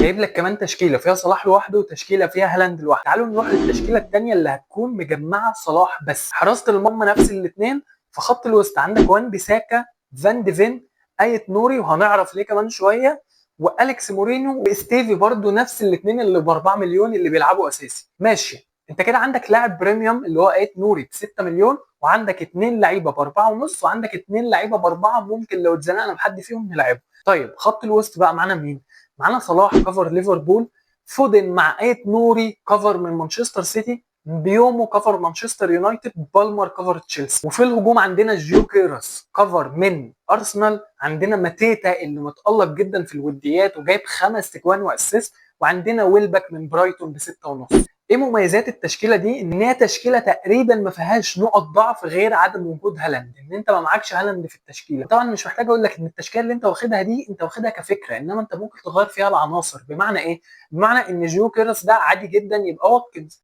جايب لك كمان تشكيله فيها صلاح لوحده وتشكيله فيها هالاند لوحده. تعالوا نروح للتشكيله الثانيه اللي هتكون مجمعه صلاح بس. حراسه المرمى نفس الاثنين. في خط الوسط عندك وان بيساكا، فان ديفين، ايت نوري، وهنعرف ليه كمان شويه، واليكس مورينو واستيفي برضو نفس الاثنين اللي ب 4 مليون اللي بيلعبوا اساسي. ماشي، انت كده عندك لاعب بريميوم اللي هو ايت نوري ب 6 مليون، وعندك اثنين لعيبه ب 4 ونص، وعندك اثنين لعيبه ب 4 ممكن لو اتزنقنا بحد فيهم نلعبه. طيب خط الوسط بقى معانا مين؟ معانا صلاح كفر ليفربول، فودن مع ايت نوري كفر من مانشستر سيتي، بيومو كفر مانشستر يونايتد، بالمر كفر تشيلسي. وفي الهجوم عندنا جيو كيراس كفر من ارسنال، عندنا ماتيتا اللي متالق جدا في الوديات وجايب 5 اجوان واسيست، وعندنا ويلباك من برايتون ب 6.5. ايه مميزات التشكيله دي؟ ان هي تشكيله تقريبا ما فيهاش نقط ضعف غير عدم وجود هالاند، ان انت ما معكش هالاند في التشكيله. طبعا مش محتاج اقول لك ان التشكيله اللي انت واخدها دي انت واخدها كفكره، انما انت ممكن تغير فيها العناصر. بمعنى ايه؟ بمعنى ان جيو كيرس ده عادي جدا يبقى واتكنز،